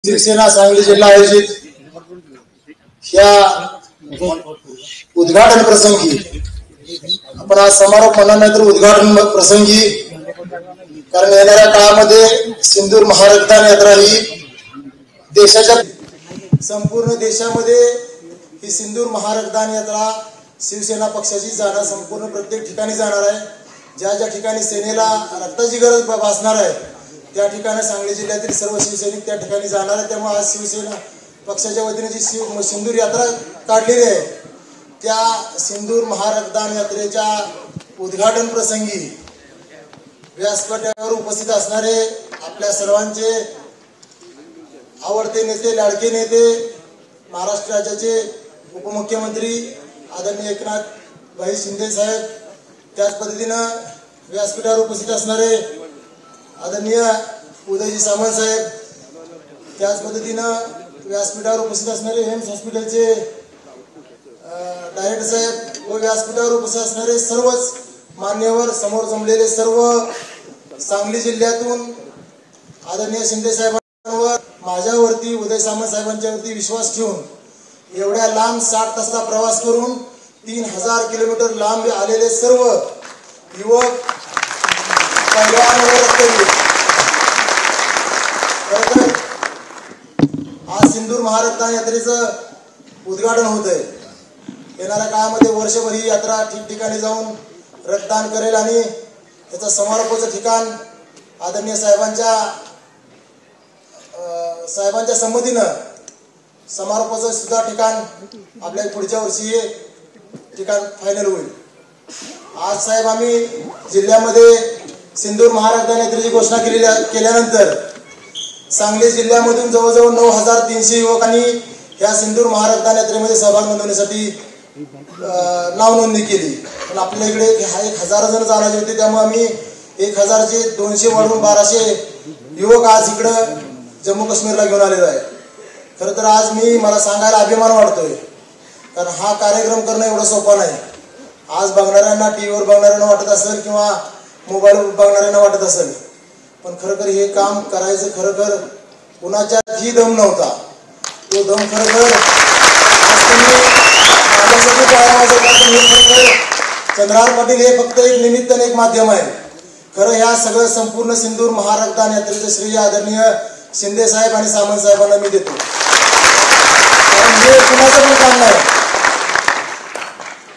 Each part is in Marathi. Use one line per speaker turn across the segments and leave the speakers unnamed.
शिवसेना सांगली जिल्हा आयोजित या उद्घाटन प्रसंगी आपण आज समारोप म्हणणार नाही तर उद्घाटन प्रसंगी, कारण येणाऱ्या काळामध्ये सिंदूर महारक्तदान यात्रा ही देशाच्या संपूर्ण देशामध्ये ही सिंदूर महारक्तदान यात्रा शिवसेना पक्षाची जाणार, संपूर्ण प्रत्येक ठिकाणी जाणार आहे. ज्या ज्या ठिकाणी सेनेला रक्ताची गरज भासणार आहे त्या ठिकाणी सांगली जिल्ह्यातील सर्व शिवसैनिक त्या ठिकाणी जाणार आहे. त्यामुळे आज शिवसेना पक्षाच्या वतीने जी सिंदूर यात्रा काढलेली आहे त्या सिंदूर महारक्तदान यात्रेच्या उद्घाटन प्रसंगी व्यासपीठावर उपस्थित असणारे आपल्या सर्वांचे आवडते नेते, लाडके नेते, महाराष्ट्र राज्याचे उपमुख्यमंत्री आदरणीय एकनाथ भाई शिंदे साहेब, त्याच पद्धतीनं व्यासपीठावर उपस्थित असणारे आदरणीय उदयजी सामंत साहेब, त्याच पद्धतीनं व्यासपीठावर उपस्थित असणारे एम्स हॉस्पिटलचे डायरेक्टर साहेब व व्यासपीठावर उपस्थित असणारे सर्वच मान्यवर, समोर जमलेले सर्व सांगली जिल्ह्यातून आदरणीय शिंदे साहेबांवर, माझ्यावरती, उदय सामंत साहेबांच्यावरती विश्वास ठेवून एवढ्या लांब 60 तासाचा प्रवास करून 3000 किलोमीटर लांब आलेले सर्व युवक, पैलवान व रक्तवीर, आज सिंदूर महारक्तदान यात्रेचं उद्घाटन होत आहे. येणाऱ्या काळामध्ये वर्षभर ही यात्रा ठिकठिकाणी जाऊन रक्तदान करेल आणि याचं समारोपाचं ठिकाण आदरणीय साहेबांच्या संमतीनं समारोपाचं सुद्धा ठिकाण आपल्या पुढच्या वर्षी हे ठिकाण फायनल होईल. आज साहेब आम्ही जिल्ह्यामध्ये सिंदूर महारक्तदान यात्रेची घोषणा केल्यानंतर सांगली जिल्ह्यामधून जवळजवळ 9300 युवकांनी या सिंदूर महारक्तदान यात्रेमध्ये सहभाग नोंदवण्यासाठी नाव नोंदणी केली. पण आपल्या इकडे 1000 जण जाणारे होते, त्यामुळे आम्ही 1000 चे 200 वाढवून 1200 युवक आज इकडं जम्मू काश्मीरला घेऊन आलेलो आहे. खरं तर आज मला सांगायला अभिमान वाटतोय, कारण हा कार्यक्रम करणं एवढं सोपं नाही. आज बघणाऱ्यांना, टीव्हीवर बघणाऱ्यांना वाटत असेल किंवा मोबाईलवर बघणाऱ्यांना वाटत असेल, पण खरं हे काम करायचं खरं कुणाच्यातही दम नव्हता. तो दम खरं चंद्रहार पाटील हे फक्त एक निमित्त आणि एक माध्यम आहे. खरं ह्या सगळं संपूर्ण सिंदूर महारक्तदान यात्रेचं श्रेय आदरणीय शिंदे साहेब आणि सामंत साहेबांना मी देतो. कारण हे कुणाचं पण काम नाही.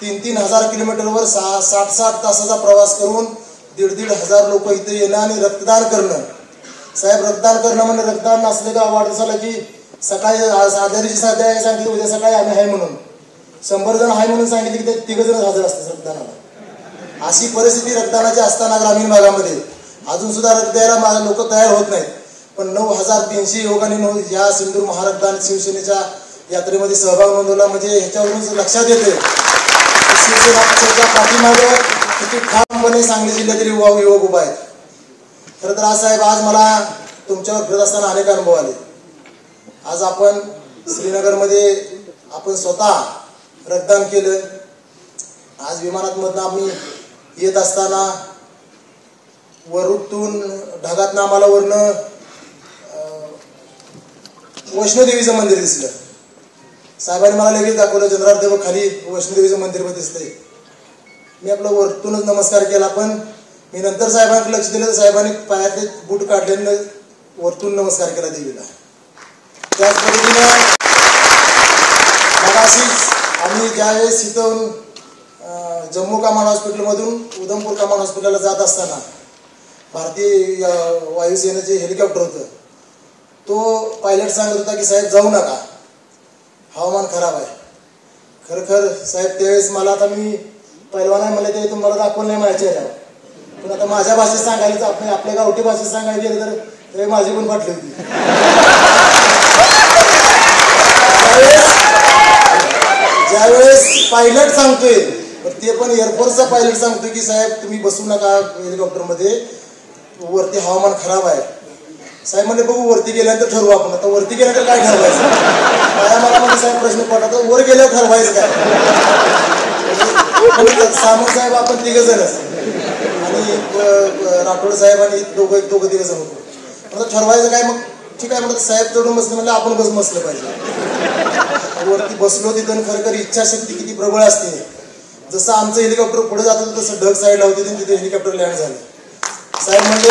3000 किलोमीटरवर 60 तासाचा प्रवास करून 1500 लोक इथे येणं आणि रक्तदान करणं. साहेब, रक्तदान करणं म्हणजे रक्तदान नसले का वाढदिवसाला की सकाळी आदल्या दिवशी सांगितलं उद्या सकाळी आम्ही आहे म्हणून 100 जण आहे म्हणून सांगितले की ते 3 जण हजर असतात रक्तदानाला. अशी परिस्थिती रक्तदानाची असताना ग्रामीण भागामध्ये अजून सुद्धा रक्त द्यायला लोक तयार होत नाहीत. पण 9300 युवकांनी या सिंदूर महारक्तदान शिवसेनेच्या यात्रेमध्ये सहभाग नोंदवला. म्हणजे ह्याच्यावरूनच लक्षात येते शिवसेना पक्षाच्या पाठीमागे किती ठामपणे सांगली जिल्ह्यातील युवक उभा आहेत. खरं तर आज साहेब, आज मला तुमच्यावर फिरत असताना अनेक अनुभव आले. आज आपण श्रीनगरमध्ये आपण स्वतः रक्तदान केलं. आज विमानातमधनं आम्ही येत असताना वरुटून ढगातनं आम्हाला वरनं वैष्णोदेवीचं मंदिर दिसलं. साहेबांनी मला लगेच दाखवलं, चंद्रार खाली वैष्णोदेवीचं मंदिर दिसतंय. मी आपलं वरतूनच नमस्कार केला, पण मी नंतर साहेबांकडे लक्ष दिलं तर साहेबांनी पायातले बूट काढल्यानं वरतून नमस्कार केला देवीला. त्याच पद्धतीनं आम्ही ज्यावेळेस इथून जम्मू कमांड हॉस्पिटलमधून उधमपूर कमांड हॉस्पिटलला जात असताना भारतीय वायुसेनेचे हेलिकॉप्टर होतं. तो पायलट सांगत होता की साहेब जाऊ नका, हवामान खराब आहे. खरं साहेब, त्यावेळेस मला, आता मी पैलवान आहे, मला ते तुम्हाला दाखवलं नाही माझ्या चेहऱ्यावर, पण आता माझ्या भाषेत सांगायला, आपल्या गावठी भाषेत सांगायला गेलं तर ते माझी पण फाटली होती. ज्यावेळेस पायलट सांगतोय, ते पण एअरफोर्सचा पायलट सांगतोय की साहेब तुम्ही बसू नका हेलिकॉप्टरमध्ये, वरती हवामान खराब आहे. साहेब म्हणजे बघू वरती गेल्यानंतर ठरवू आपण. आता वरती गेल्यानंतर काय ठरवायचं? मला म्हणजे साहेब प्रश्न पडला, वर गेल्यावर ठरवायचं काय? सामंत साहेब आपण 3 जणच आणि राठोड साहेब आणि दोघं 3 जण होतो. ठरवायचं काय मग? ठीक आहे म्हणत, साहेब चढून बसले म्हणजे आपण बसलं पाहिजे. वरती बसलो तिथं, खरखर इच्छाशक्ती किती प्रबळ असते. जसं आमचं हेलिकॉप्टर पुढे जात होतं तसं ढग साईडला होते तिथे हेलिकॉप्टर लँड झालं. साहेब म्हणजे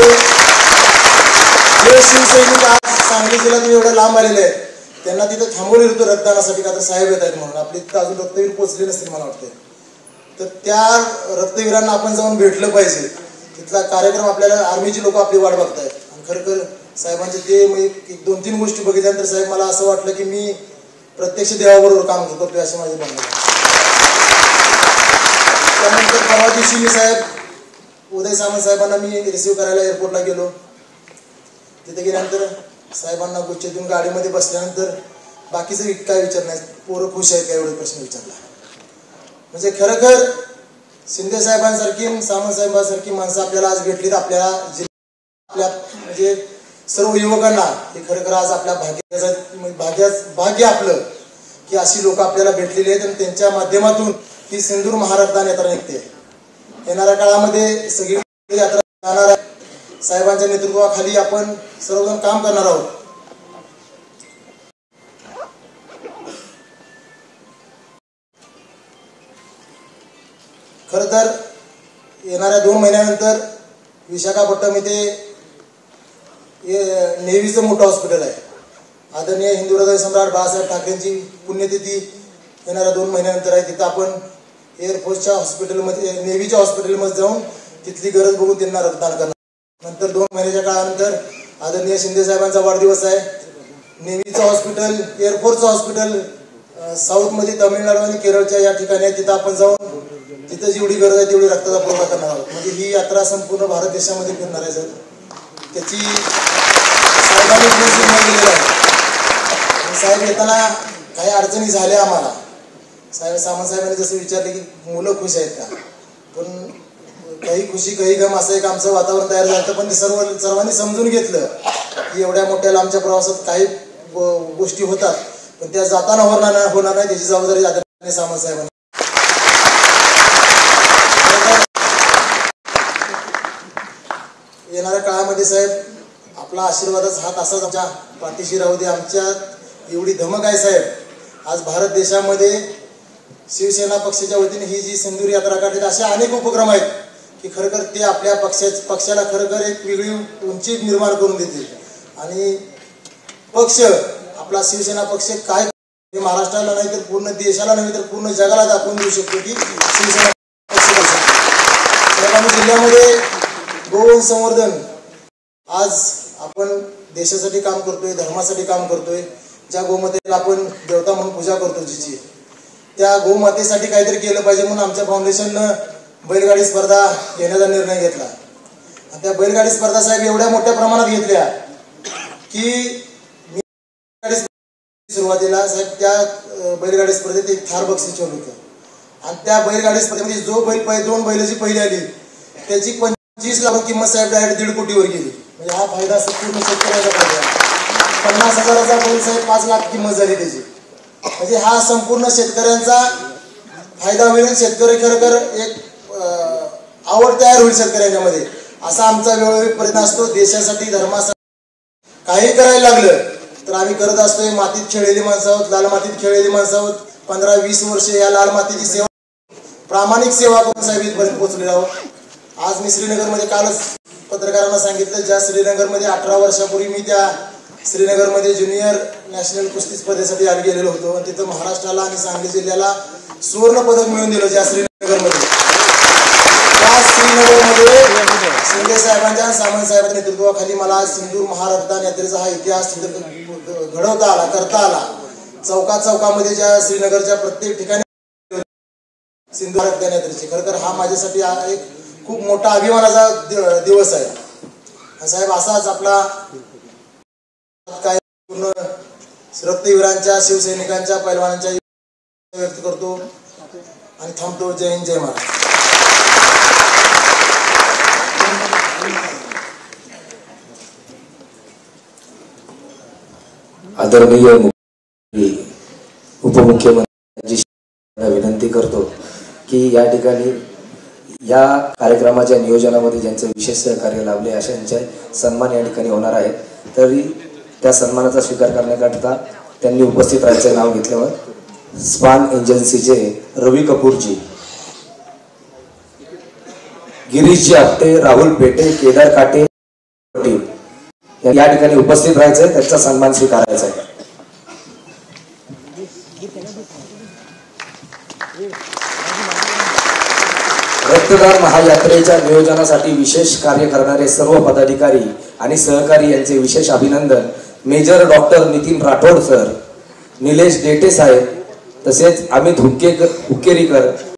जे शिवसैनिक आज सांगली जिल्ह्यातून एवढे लांब आलेले आहेत त्यांना तिथं थांबवले होतं रक्तदानासाठी, का तर साहेब येत आहेत म्हणून. आपली तिथं अजून रक्तवीर पोचले नसतील मला वाटतं. तर त्या रक्तवीरांना आपण जाऊन भेटलं पाहिजे. तिथला कार्यक्रम आपल्याला आर्मीची लोक आपली वाट बघतायत. आणि खरखर साहेबांचे ते मी एक 2-3 गोष्टी बघितल्यानंतर साहेब मला असं वाटलं की मी प्रत्यक्ष देवाबरोबर काम करतोय असे माझे म्हणणं. त्यानंतर परवा दिवशी मी साहेब उदय सामंत साहेबांना मी रिसिव्ह करायला एअरपोर्टला गेलो. तिथे गेल्यानंतर साहेबांना गुच्छेतून गाडीमध्ये बसल्यानंतर बाकीचं काय विचार नाही, पोरं खुश आहेत का एवढे प्रश्न विचारला. म्हणजे खरखर शिंदे साहेबांसारखी सामंत साहेबांसारखी माणसं आपल्याला आज भेटलीत. आपल्या म्हणजे सर्व युवकांना हे खरखर आज आपल्या भाग्य आपलं की अशी लोक आपल्याला भेटलेली आहेत. आणि त्यांच्या माध्यमातून ही सिंदूर महारक्तदान यात्रा निघते. येणाऱ्या काळामध्ये सगळी यात्रा जाणार आहे. साहेबांच्या नेतृत्वाखाली आपण सर्वजण काम करणार आहोत. खरं तर येणाऱ्या 2 महिन्यानंतर विशाखापट्टणम इथे नेव्हीचं मोठं हॉस्पिटल आहे. आदरणीय हिंदू हृदय सम्राट बाळासाहेब ठाकरेंची पुण्यतिथी येणाऱ्या 2 महिन्यानंतर आहे. तिथं आपण एअरफोर्सच्या हॉस्पिटलमध्ये नेव्हीच्या हॉस्पिटलमध्ये जाऊन तिथली गरज बघून त्यांना रक्तदान करणार. नंतर 2 महिन्याच्या काळानंतर आदरणीय शिंदे साहेबांचा वाढदिवस आहे. नेव्हीचं हॉस्पिटल, एअरफोर्सचं हॉस्पिटल साऊथमध्ये तामिळनाडू आणि केरळच्या या ठिकाणी आहे. तिथं आपण जाऊन तिथं जेवढी गरज आहे तेवढी रक्ताचा पुरवठा करणार आहोत. म्हणजे ही यात्रा संपूर्ण भारत देशामध्ये फिरणार आहे. सर त्याची साहेबांनी दिलेली आहे. साहेब येताना काही अडचणी झाल्या आम्हाला. सामंत साहेबांनी जसं विचारले की मुलं खुश आहेत का, पण काही खुशी काही गम असं एक आमचं वातावरण तयार झालं. पण ते सर्वांनी समजून घेतलं की एवढ्या मोठ्या लांबच्या प्रवासात काही गोष्टी होतात, पण त्या जाताना होणार नाही त्याची जबाबदारी आदरणीय सामंत साहेबांनी. येणाऱ्या काळामध्ये साहेब आपला आशीर्वादाचा हात असाच आमच्या पाठीशी राहू दे. आमच्यात एवढी धमक आहे साहेब. आज भारत देशामध्ये शिवसेना पक्षाच्या वतीने ही जी सिंदूर यात्रा काढली, असे अनेक उपक्रम आहेत की खरखर ते आपल्या पक्षाला खरखर एक वेगळी उंची निर्माण करून देतील. आणि पक्ष आपला शिवसेना पक्ष काय महाराष्ट्राला नाही तर पूर्ण देशाला नव्हे तर पूर्ण जगाला दाखवून देऊ शकतो की शिवसेना पक्ष. जिल्ह्यामध्ये गोवंश संवर्धन आज आपण देशासाठी काम करतोय, धर्मासाठी काम करतोय. ज्या गोमातेला आपण देवता म्हणून पूजा करतो जिची, त्या गोमातेसाठी काहीतरी केलं पाहिजे म्हणून आमच्या फाउंडेशननं बैलगाडी स्पर्धा घेण्याचा निर्णय घेतला. आणि त्या बैलगाडी स्पर्धा साहेब एवढ्या मोठ्या प्रमाणात घेतल्या की मी सुरुवातीला साहेब त्या बैलगाडी स्पर्धेत एक थार बक्षीस ठेवलं होतं. आणि त्या बैलगाडी स्पर्धेमध्ये जो बैल 2 बैलाची पहिली आली त्याची 25 लाख किंमत साहेब डायरेक्ट 1.5 कोटीवर गेली. म्हणजे हा फायदा पूर्ण शेतकऱ्याचा फायदा. 50,000चा बैल साहेब 5 लाख किंमत झाली त्याची. म्हणजे हा संपूर्ण शेतकऱ्यांचा फायदा होईल. शेतकरी खरखर एक आवड तयार होईल शेतकऱ्यांच्यामध्ये. असा आमचा वेळोवेळी प्रयत्न असतो. देशासाठी धर्मासाठी काही करायला लागलं तर आम्ही करत असतोय. मातीत खेळलेली माणसं आहोत, लाल मातीत खेळलेली माणसं आहोत. 15-20 वर्ष या लाल मातीची सेवा, प्रामाणिक सेवा करून साहेब इथपर्यंत पोहोचलेलो आहोत. आज मी श्रीनगरमध्ये कालच पत्रकारांना सांगितलं, ज्या श्रीनगरमध्ये 18 वर्षापूर्वी मी त्या श्रीनगरमध्ये ज्युनियर नॅशनल कुस्ती स्पर्धेसाठी गेलेलो होतो. आणि तिथं महाराष्ट्राला आणि सांगली जिल्ह्याला सुवर्ण पदक मिळवून दिलं. ज्या श्रीनगरमध्ये त्या श्रीनगरमध्ये शिंदे साहेबांच्या सामंत साहेबांच्या नेतृत्वाखाली मला सिंदूर महारक्तदान यात्रेचा हा इतिहास घडवता आला, करता आला. चौकामध्ये ज्या श्रीनगरच्या प्रत्येक ठिकाणी सिंदूर रक्तदान यात्रेची खरखर हा माझ्यासाठी एक खूप मोठा अभिमानाचा दिवस आहे. साहेब असाच आपला काय पूर्ण रक्तवीरांच्या, शिवसैनिकांच्या, पैलवानांच्या व्यक्त करतो आणि थांबतो. जय हिंद, जय महाराष्ट्र.
आदरणीय उपमुख्यमंत्र्यांची विनंती करतो की या ठिकाणी या कार्यक्रमाच्या नियोजनामध्ये ज्यांचं विशेष सहकार्य लाभले अशांचे सन्मान या ठिकाणी होणार आहे. तरी त्या सन्मानाचा स्वीकार करण्याकरता त्यांनी उपस्थित राहायचं नाव घेतल्यावर स्पान एजन्सीचे रवी कपूरजी, गिरीशजी आपटे, राहुल पेटे, केदार काटे या ठिकाणी उपस्थित राहायचंय, त्यांचा सन्मान स्वीकारायचा आहे. रक्तदान महायात्रेच्या नियोजनासाठी विशेष कार्य करणारे सर्व पदाधिकारी आणि सहकारी यांचे विशेष अभिनंदन. Major doctor Nitin Rathod sir, Nilesh Dete साहेब, तसेच अमित हुक्केरीकर